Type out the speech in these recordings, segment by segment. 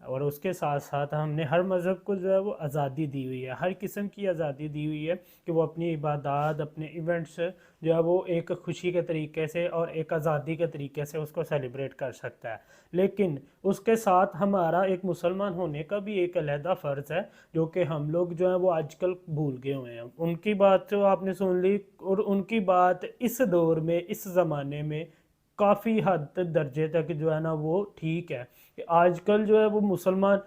اور اس کے ساتھ ساتھ ہم نے ہر مذہب کو جو ہے وہ آزادی دی ہوئی ہے، ہر قسم کی آزادی دی ہوئی ہے کہ وہ اپنی عبادات، اپنے ایونٹس جو ہے وہ ایک خوشی کے طریقے سے اور ایک آزادی کے طریقے سے اس کو سیلیبریٹ کر سکتا ہے۔ لیکن اس کے ساتھ ہمارا ایک مسلمان ہونے کا بھی ایک علیحدہ فرض ہے، جو کہ ہم لوگ جو ہے وہ آج کل بھول گئے ہوئے ہیں۔ ان کی بات تو آپ نے سن لی، اور ان کی بات اس دور میں، اس زمانے میں کافی حد درجے تک جو ہے نا وہ ٹھیک ہے کہ آج کل جو ہے وہ مسلمان،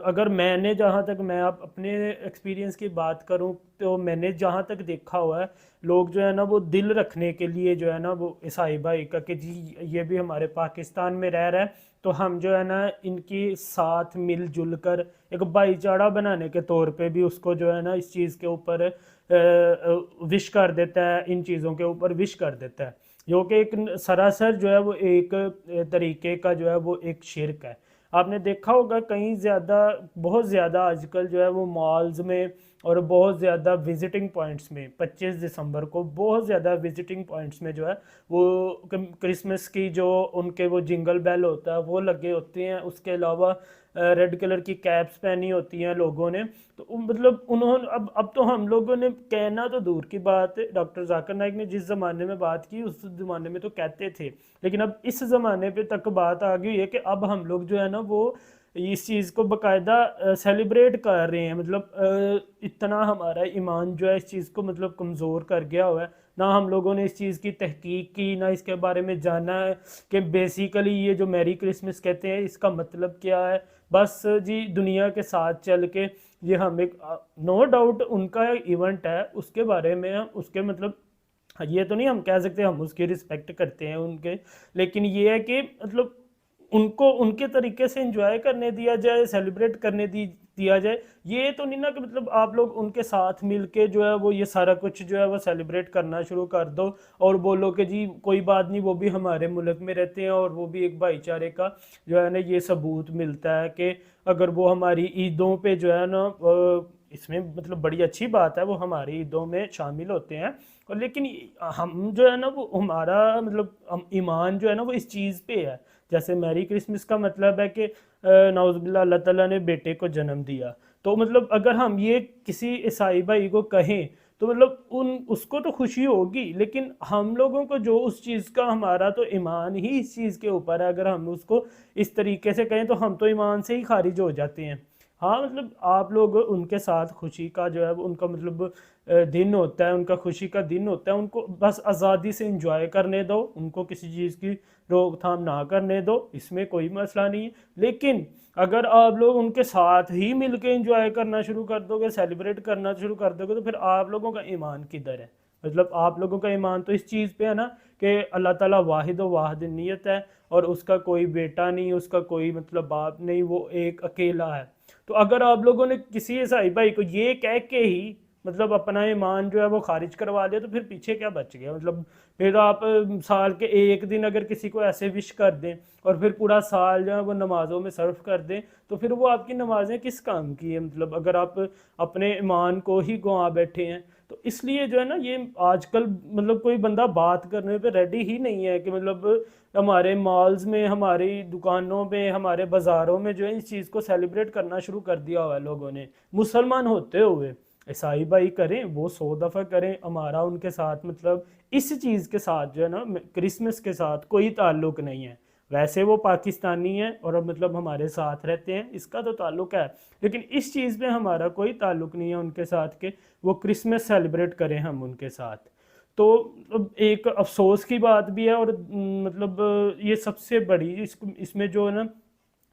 اگر میں نے جہاں تک، میں آپ اپنے ایکسپیرینس کی بات کروں تو میں نے جہاں تک دیکھا ہوا ہے، لوگ جو ہے نا وہ دل رکھنے کے لیے جو ہے نا وہ عیسائی بھائی کا کہ جی یہ بھی ہمارے پاکستان میں رہ رہا ہے تو ہم جو ہے نا ان کی ساتھ مل جل کر ایک بھائی چارہ بنانے کے طور پہ بھی اس کو جو ہے نا اس چیز کے اوپر وش کر دیتا ہے، ان چیزوں کے اوپر وش کر دیتا ہے، جو کہ ایک سراسر جو ہے وہ ایک طریقے کا جو ہے وہ ایک شرک ہے۔ آپ نے دیکھا ہوگا کہیں زیادہ، بہت زیادہ آج کل جو ہے وہ مالز میں اور بہت زیادہ وزٹنگ پوائنٹس میں 25 دسمبر کو بہت زیادہ وزٹنگ پوائنٹس میں جو ہے وہ کرسمس کی جو ان کے وہ جنگل بیل ہوتا ہے وہ لگے ہوتے ہیں، اس کے علاوہ ریڈ کلر کی کیپس پہنی ہوتی ہیں لوگوں نے، تو مطلب انہوں نے اب تو ہم لوگوں نے کہنا تو دور کی بات ہے، ڈاکٹر ذاکر نائک نے جس زمانے میں بات کی اس زمانے میں تو کہتے تھے، لیکن اب اس زمانے پہ تک بات آ گئی ہے کہ اب ہم لوگ جو ہے نا وہ اس چیز کو باقاعدہ سیلیبریٹ کر رہے ہیں، مطلب اتنا ہمارا ایمان جو ہے اس چیز کو مطلب کمزور کر گیا ہوا ہے، نہ ہم لوگوں نے اس چیز کی تحقیق کی، نہ اس کے بارے میں جانا ہے کہ بیسیکلی یہ جو میری کرسمس کہتے ہیں اس کا مطلب کیا ہے، بس جی دنیا کے ساتھ چل کے یہ ہم ایک، نو ڈاؤٹ ان کا ایونٹ ہے، اس کے بارے میں ہم اس کے مطلب یہ تو نہیں ہم کہہ سکتے ہم اس کی رسپیکٹ کرتے ہیں ان کے، لیکن یہ ہے کہ مطلب ان کو ان کے طریقے سے انجوائے کرنے دیا جائے، سیلیبریٹ کرنے دیا جائے، یہ تو نہیں نا کہ مطلب آپ لوگ ان کے ساتھ مل کے جو ہے وہ یہ سارا کچھ جو ہے وہ سیلیبریٹ کرنا شروع کر دو اور بولو کہ جی کوئی بات نہیں، وہ بھی ہمارے ملک میں رہتے ہیں اور وہ بھی ایک بھائی چارے کا جو ہے نا یہ ثبوت ملتا ہے کہ اگر وہ ہماری عیدوں پہ جو ہے نا اس میں مطلب بڑی اچھی بات ہے وہ ہماری عیدوں میں شامل ہوتے ہیں، اور لیکن ہم جو ہے نا وہ ہمارا مطلب ایمان جو ہے نا وہ اس چیز پہ ہے، جیسے میری کرسمس کا مطلب ہے کہ نعوذ باللہ اللہ تعالیٰ نے بیٹے کو جنم دیا، تو مطلب اگر ہم یہ کسی عیسائی بھائی کو کہیں تو مطلب اس کو تو خوشی ہوگی، لیکن ہم لوگوں کو جو اس چیز کا ہمارا تو ایمان ہی اس چیز کے اوپر ہے، اگر ہم اس کو اس طریقے سے کہیں تو ہم تو ایمان سے ہی خارج ہو جاتے ہیں۔ ہاں مطلب آپ لوگ ان کے ساتھ خوشی کا جو ہے ان کا مطلب دن ہوتا ہے، ان کا خوشی کا دن ہوتا ہے، ان کو بس آزادی سے انجوائے کرنے دو، ان کو کسی چیز کی روک تھام نہ کرنے دو، اس میں کوئی مسئلہ نہیں ہے، لیکن اگر آپ لوگ ان کے ساتھ ہی مل کے انجوائے کرنا شروع کر دو گے، سیلیبریٹ کرنا شروع کر دو گے، تو پھر آپ لوگوں کا ایمان کدھر ہے؟ مطلب آپ لوگوں کا ایمان تو اس چیز پہ ہے نا کہ اللہ تعالیٰ واحد و وحدانیت ہے اور اس کا کوئی بیٹا نہیں، اس کا کوئی مطلب باپ نہیں، وہ ایک اکیلا ہے۔ تو اگر آپ لوگوں نے کسی عیسائی بھائی کو یہ کہہ کے ہی مطلب اپنا ایمان جو ہے وہ خارج کروا دیا تو پھر پیچھے کیا بچ گیا؟ مطلب پھر آپ سال کے ایک دن اگر کسی کو ایسے وش کر دیں اور پھر پورا سال جو ہے وہ نمازوں میں صرف کر دیں تو پھر وہ آپ کی نمازیں کس کام کی ہیں؟ مطلب اگر آپ اپنے ایمان کو ہی گنوا بیٹھے ہیں تو اس لیے جو ہے نا یہ آج کل مطلب کوئی بندہ بات کرنے پہ ریڈی ہی نہیں ہے کہ مطلب ہمارے مالز میں، ہماری دکانوں میں، ہمارے بازاروں میں جو ہے اس چیز کو سیلیبریٹ کرنا شروع کر دیا ہوا ہے لوگوں نے، مسلمان ہوتے ہوئے۔ عیسائی بھائی کریں وہ 100 دفعہ کریں، ہمارا ان کے ساتھ مطلب اس چیز کے ساتھ جو ہے نا کرسمس کے ساتھ کوئی تعلق نہیں ہے، ویسے وہ پاکستانی ہیں اور مطلب ہمارے ساتھ رہتے ہیں، اس کا تو تعلق ہے، لیکن اس چیز میں ہمارا کوئی تعلق نہیں ہے ان کے ساتھ کہ وہ کرسمس سیلیبریٹ کریں ہم ان کے ساتھ۔ تو ایک افسوس کی بات بھی ہے، اور مطلب یہ سب سے بڑی اس میں جو ہے نا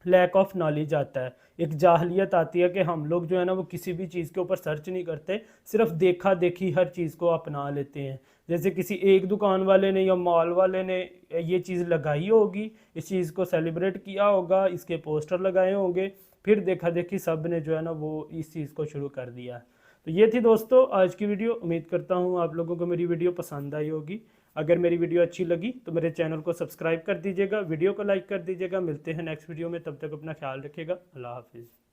لیک آف نالج آتا ہے، ایک جاہلیت آتی ہے کہ ہم لوگ جو ہے نا وہ کسی بھی چیز کے اوپر سرچ نہیں کرتے، صرف دیکھا دیکھی ہر چیز کو اپنا لیتے ہیں، جیسے کسی ایک دکان والے نے یا مال والے نے یہ چیز لگائی ہوگی، اس چیز کو سیلیبریٹ کیا ہوگا، اس کے پوسٹر لگائے ہوں گے، پھر دیکھا دیکھی سب نے جو ہے نا وہ اس چیز کو شروع کر دیا۔ تو یہ تھی دوستو آج کی ویڈیو، امید کرتا ہوں آپ لوگوں کو میری ویڈیو پسند آئی ہوگی، اگر میری ویڈیو اچھی لگی تو میرے چینل کو سبسکرائب کر دیجیے گا، ویڈیو کو لائک کر دیجیے گا، ملتے ہیں نیکسٹ ویڈیو میں، تب تک اپنا خیال رکھیے گا، اللہ حافظ۔